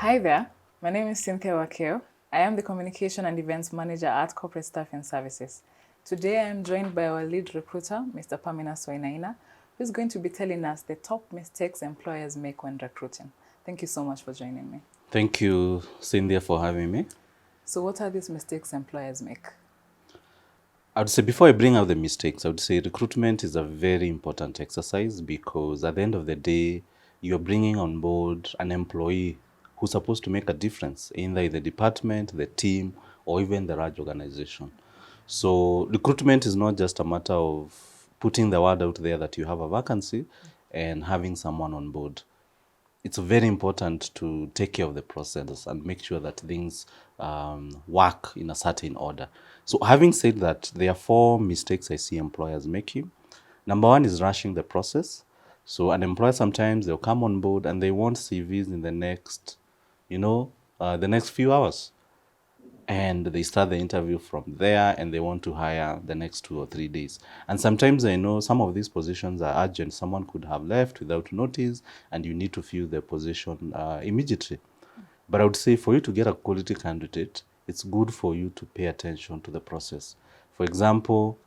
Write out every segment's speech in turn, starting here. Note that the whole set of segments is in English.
Hi there, my name is Cynthia Wakeo. I am the Communication and Events Manager at Corporate Staffing Services. Today I am joined by our lead recruiter, Mr. Pamina Soinaina, who is going to be telling us the top mistakes employers make when recruiting. Thank you so much for joining me. Thank you, Cynthia, for having me. So what are these mistakes employers make? I would say before I bring out the mistakes, I would say recruitment is a very important exercise because at the end of the day, you're bringing on board an employee who's supposed to make a difference either in the department, the team, or even the large organization. So recruitment is not just a matter of putting the word out there that you have a vacancy and having someone on board. It's very important to take care of the process and make sure that things work in a certain order. So having said that, there are four mistakes I see employers making. Number one is rushing the process. So an employer sometimes they'll come on board and they want CVs in the next, the next few hours, and they start the interview from there and they want to hire the next 2 or 3 days. And sometimes I know some of these positions are urgent. Someone could have left without notice and you need to fill the position immediately. But I would say for you to get a quality candidate, it's good for you to pay attention to the process. For example,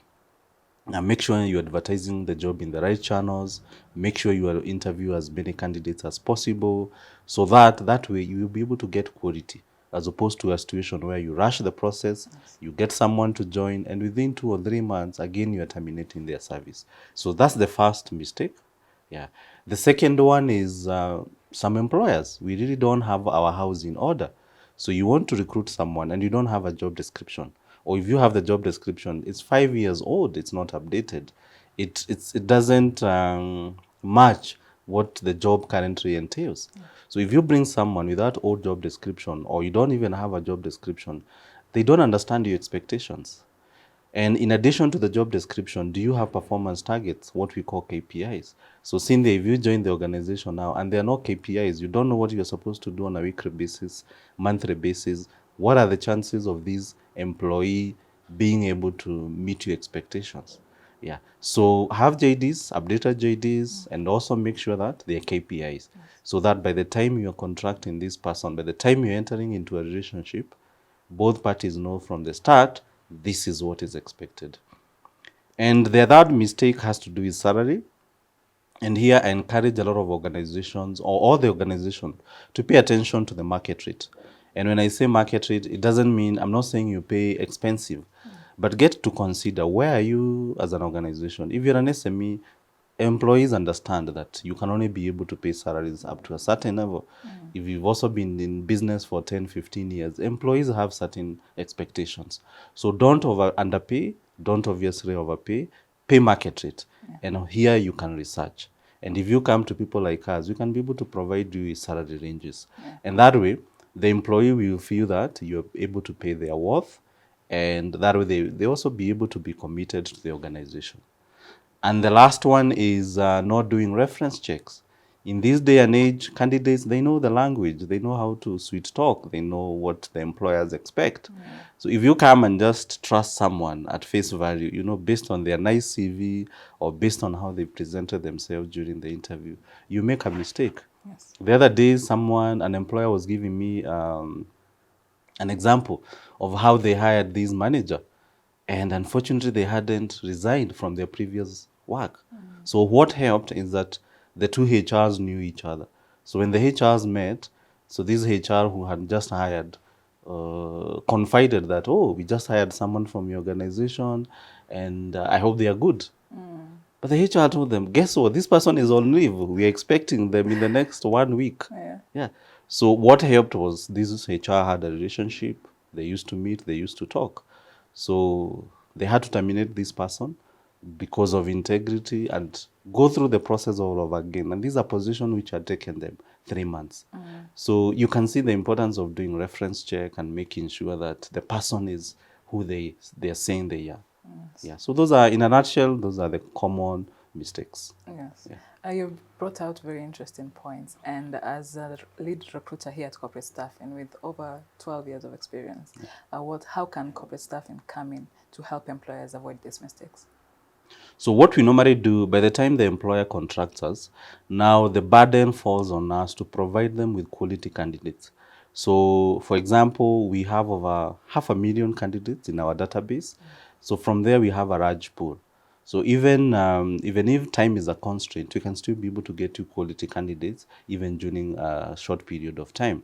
make sure you're advertising the job in the right channels. Make sure you interview as many candidates as possible, so that way you will be able to get quality, as opposed to a situation where you rush the process, you get someone to join, and within 2 or 3 months, again, you are terminating their service. So that's the first mistake. Yeah. The second one is some employers, we really don't have our house in order. So you want to recruit someone and you don't have a job description. Or if you have the job description, it's 5 years old, it's not updated. It doesn't match what the job currently entails. So if you bring someone without old job description, or you don't even have a job description, they don't understand your expectations. And in addition to the job description, do you have performance targets, what we call KPIs? So Cindy, if you join the organization now and there are no KPIs, you don't know what you're supposed to do on a weekly basis, monthly basis, what are the chances of this employee being able to meet your expectations? Yeah. So have JDs, updated JDs, and also make sure that they are KPIs. So that by the time you're contracting this person, by the time you're entering into a relationship, both parties know from the start this is what is expected. And the third mistake has to do with salary. And here I encourage a lot of organizations, or all the organization, to pay attention to the market rate. And when I say market rate, it doesn't mean, I'm not saying you pay expensive, but get to consider, where are you as an organization? If you're an SME, employees understand that you can only be able to pay salaries up to a certain level. If you've also been in business for 10, 15 years, employees have certain expectations. So don't underpay, don't obviously overpay, pay market rate. And here you can research. And if you come to people like us, we can be able to provide you with salary ranges. And that way, the employee will feel that you're able to pay their worth, and that way they also be able to be committed to the organization. And the last one is not doing reference checks. In this day and age, candidates, they know the language, they know how to sweet talk, they know what the employers expect. So if you come and just trust someone at face value, based on their nice CV or based on how they presented themselves during the interview, you make a mistake. Yes. The other day, an employer was giving me an example of how they hired this manager. And unfortunately, they hadn't resigned from their previous work. So what helped is that the two HRs knew each other. So when the HRs met, so this HR who had just hired confided that, oh, we just hired someone from your organization, and I hope they are good. But the HR told them, guess what? This person is on leave. We're expecting them in the next 1 week. Yeah. So what helped was this HR had a relationship. They used to meet, they used to talk. So they had to terminate this person because of integrity and go through the process all over again. And these are positions which had taken them 3 months. So you can see the importance of doing reference check and making sure that the person is who they're saying they are. Yeah. So those are, in a nutshell, those are the common mistakes. Yes. You brought out very interesting points. And as a lead recruiter here at Corporate Staffing with over 12 years of experience, how can corporate staffing come in to help employers avoid these mistakes? So what we normally do, by the time the employer contracts us, now the burden falls on us to provide them with quality candidates. So, for example, we have over 500,000 candidates in our database. So from there, we have a large pool. So even if time is a constraint, we can still be able to get you quality candidates even during a short period of time.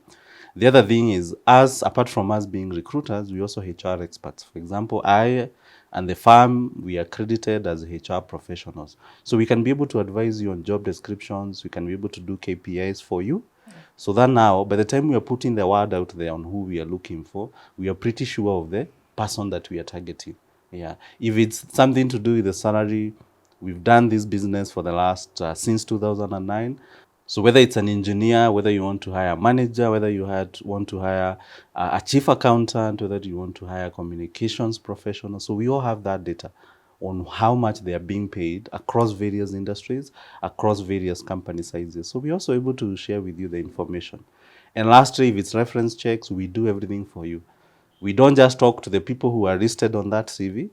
The other thing is, us apart from us being recruiters, we also HR experts. For example, I and the firm, we are accredited as HR professionals. So we can be able to advise you on job descriptions. We can be able to do KPIs for you. So that now, by the time we are putting the word out there on who we are looking for, we are pretty sure of the person that we are targeting. Yeah. If it's something to do with the salary, we've done this business for the last, since 2009. So whether it's an engineer, whether you want to hire a manager, whether you want to hire a chief accountant, whether you want to hire a communications professional. So we all have that data on how much they are being paid across various industries, across various company sizes. So we're also able to share with you the information. And lastly, if it's reference checks, we do everything for you. We don't just talk to the people who are listed on that CV.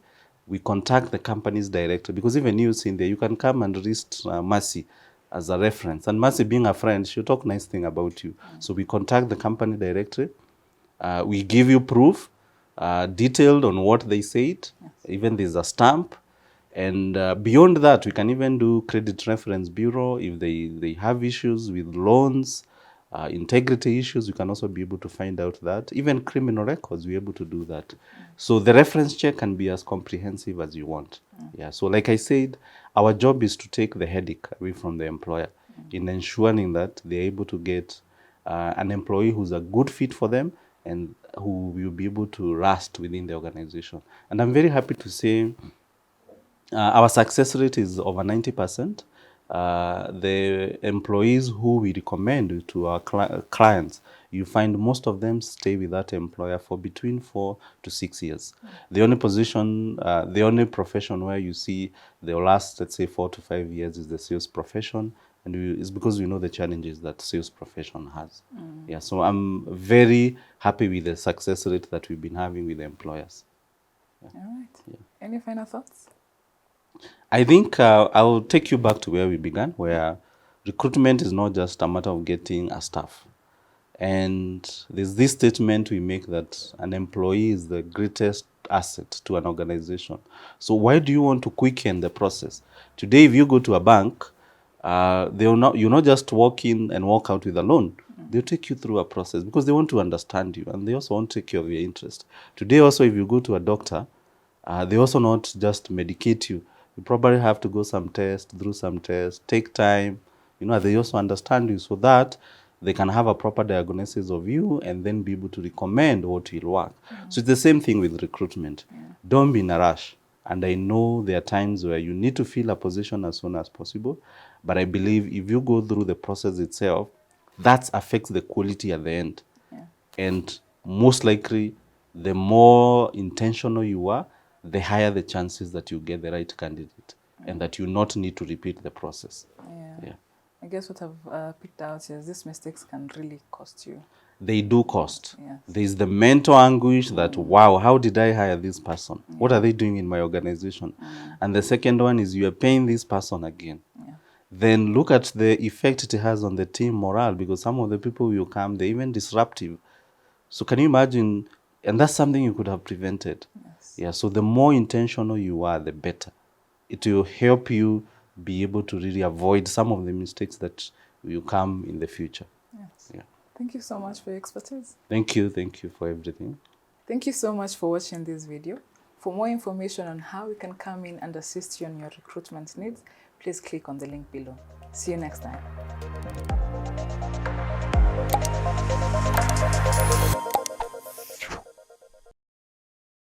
We contact the companies directly, because even you in there, you can come and list Mercy as a reference. And Mercy, being a friend, she'll talk nice thing about you. So we contact the company directly. We give you proof, detailed on what they said. Even there's a stamp. And beyond that, we can even do credit reference bureau if they have issues with loans, integrity issues. We can also be able to find out that. Even criminal records, we're able to do that. So the reference check can be as comprehensive as you want. Yeah. So like I said, our job is to take the headache away from the employer in ensuring that they're able to get an employee who's a good fit for them and who will be able to last within the organization. And I'm very happy to say our success rate is over 90%. The employees who we recommend to our clients, you find most of them stay with that employer for between 4 to 6 years. The only profession where you see they'll last, let's say, 4 to 5 years is the sales profession. And it's because we know the challenges that sales profession has. Yeah, so I'm very happy with the success rate that we've been having with the employers. All right. Any final thoughts? I think I will take you back to where we began, where recruitment is not just a matter of getting a staff. And there's this statement we make that an employee is the greatest asset to an organization. So why do you want to quicken the process? Today, if you go to a bank, you'll not just walk in and walk out with a loan. They'll take you through a process because they want to understand you, and they also want to take care of your interest. Today also, if you go to a doctor, they also not just medicate you. You probably have to go through some tests, take time. They also understand you so that they can have a proper diagnosis of you and then be able to recommend what will work. So it's the same thing with recruitment. Don't be in a rush. And I know there are times where you need to fill a position as soon as possible. But I believe if you go through the process itself, that affects the quality at the end. And most likely, the more intentional you are, the higher the chances that you get the right candidate and that you not need to repeat the process. Yeah. I guess what I've picked out is these mistakes can really cost you. They do cost. Yes. There's the mental anguish that, wow, how did I hire this person? What are they doing in my organization? And the second one is you are paying this person again. Then look at the effect it has on the team morale, because some of the people will come, they're even disruptive. So can you imagine? And that's something you could have prevented. Yeah, so the more intentional you are, the better. It will help you be able to really avoid some of the mistakes that will come in the future. Yes. Yeah. Thank you so much for your expertise. Thank you for everything. Thank you so much for watching this video. For more information on how we can come in and assist you on your recruitment needs, please click on the link below. See you next time.